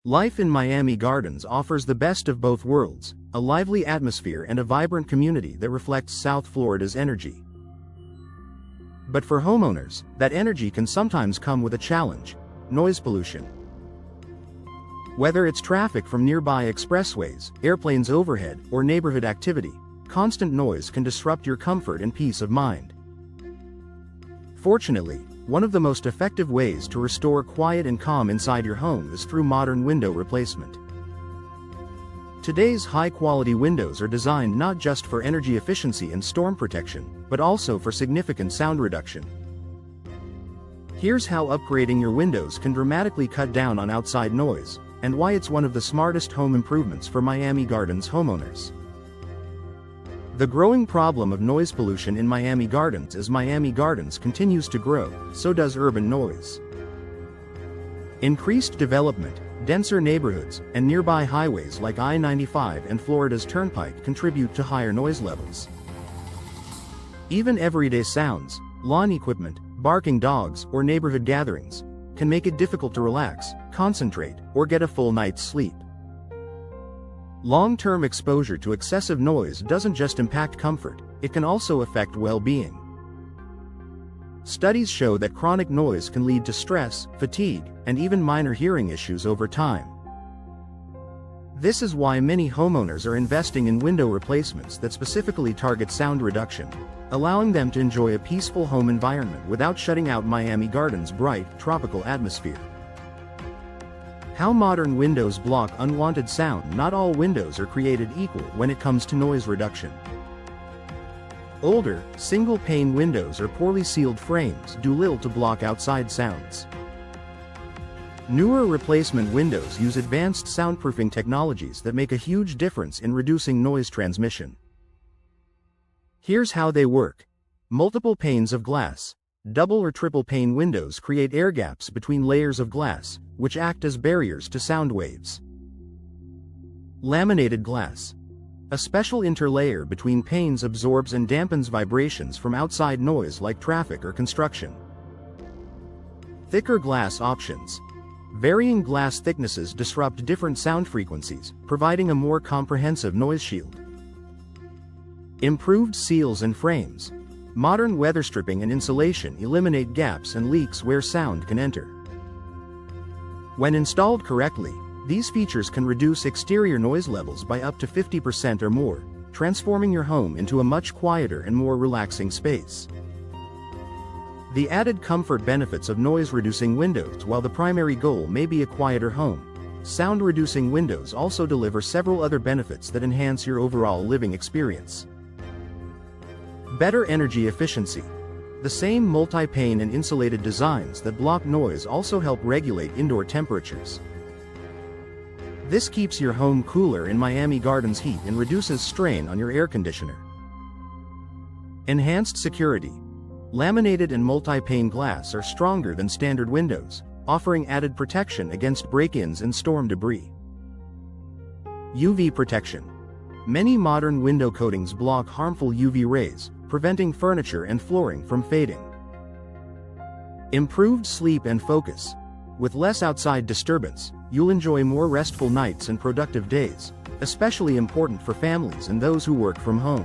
Life in Miami Gardens offers the best of both worlds, a lively atmosphere and a vibrant community that reflects South Florida's energy. But for homeowners, that energy can sometimes come with a challenge: noise pollution. Whether it's traffic from nearby expressways, airplanes overhead, or neighborhood activity, constant noise can disrupt your comfort and peace of mind. Fortunately, one of the most effective ways to restore quiet and calm inside your home is through modern window replacement. Today's high-quality windows are designed not just for energy efficiency and storm protection, but also for significant sound reduction. Here's how upgrading your windows can dramatically cut down on outside noise, and why it's one of the smartest home improvements for Miami Gardens homeowners. The growing problem of noise pollution in Miami Gardens. As Miami Gardens continues to grow, so does urban noise. Increased development, denser neighborhoods, and nearby highways like I-95 and Florida's Turnpike contribute to higher noise levels. Even everyday sounds, lawn equipment, barking dogs, or neighborhood gatherings can make it difficult to relax, concentrate, or get a full night's sleep. Long-term exposure to excessive noise doesn't just impact comfort, it can also affect well-being. Studies show that chronic noise can lead to stress, fatigue, and even minor hearing issues over time. This is why many homeowners are investing in window replacements that specifically target sound reduction, allowing them to enjoy a peaceful home environment without shutting out Miami Gardens' bright, tropical atmosphere. How modern windows block unwanted sound. Not all windows are created equal when it comes to noise reduction. Older, single-pane windows or poorly sealed frames do little to block outside sounds. Newer replacement windows use advanced soundproofing technologies that make a huge difference in reducing noise transmission. Here's how they work. Multiple panes of glass. Double or triple pane windows create air gaps between layers of glass, which act as barriers to sound waves. Laminated glass. A special interlayer between panes absorbs and dampens vibrations from outside noise like traffic or construction. Thicker glass options. Varying glass thicknesses disrupt different sound frequencies, providing a more comprehensive noise shield. Improved seals and frames. Modern weather stripping and insulation eliminate gaps and leaks where sound can enter. When installed correctly, these features can reduce exterior noise levels by up to 50% or more, transforming your home into a much quieter and more relaxing space. The added comfort benefits of noise-reducing windows. While the primary goal may be a quieter home, sound-reducing windows also deliver several other benefits that enhance your overall living experience. Better energy efficiency. The same multi-pane and insulated designs that block noise also help regulate indoor temperatures. This keeps your home cooler in Miami Gardens heat and reduces strain on your air conditioner. Enhanced security. Laminated and multi-pane glass are stronger than standard windows, offering added protection against break-ins and storm debris. UV protection. Many modern window coatings block harmful UV rays, preventing furniture and flooring from fading. Improved sleep and focus. With less outside disturbance, you'll enjoy more restful nights and productive days, especially important for families and those who work from home.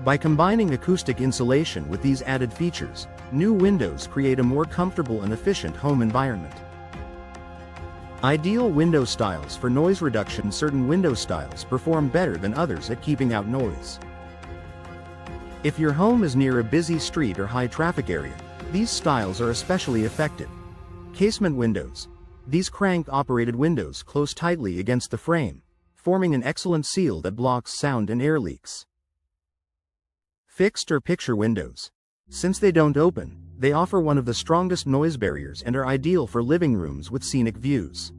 By combining acoustic insulation with these added features, new windows create a more comfortable and efficient home environment. Ideal window styles for noise reduction. Certain window styles perform better than others at keeping out noise. If your home is near a busy street or high traffic area, these styles are especially effective. Casement windows. These crank-operated windows close tightly against the frame, forming an excellent seal that blocks sound and air leaks. Fixed or picture windows. Since they don't open, they offer one of the strongest noise barriers and are ideal for living rooms with scenic views.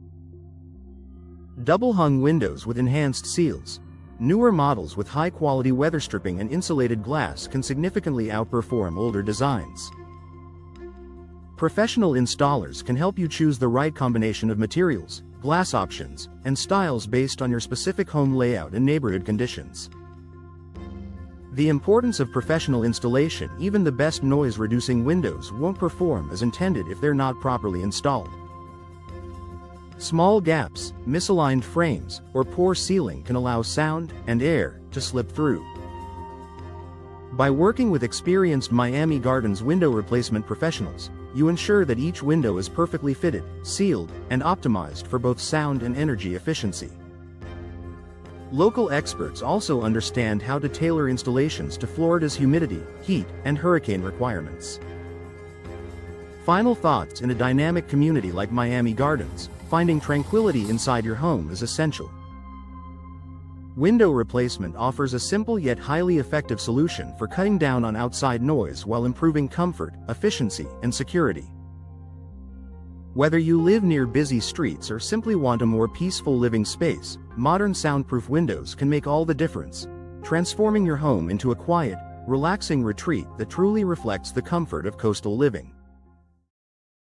Double-hung windows with enhanced seals. Newer models with high-quality weather stripping and insulated glass can significantly outperform older designs. Professional installers can help you choose the right combination of materials, glass options, and styles based on your specific home layout and neighborhood conditions. The importance of professional installation. Even the best noise-reducing windows won't perform as intended if they're not properly installed. Small gaps, misaligned frames, or poor ceiling can allow sound and air to slip through. By working with experienced Miami Gardens window replacement professionals, you ensure that each window is perfectly fitted, sealed, and optimized for both sound and energy efficiency. Local experts also understand how to tailor installations to Florida's humidity, heat, and hurricane requirements. Final thoughts: in a dynamic community like Miami Gardens, finding tranquility inside your home is essential. Window replacement offers a simple yet highly effective solution for cutting down on outside noise while improving comfort, efficiency, and security. Whether you live near busy streets or simply want a more peaceful living space, modern soundproof windows can make all the difference, transforming your home into a quiet, relaxing retreat that truly reflects the comfort of coastal living.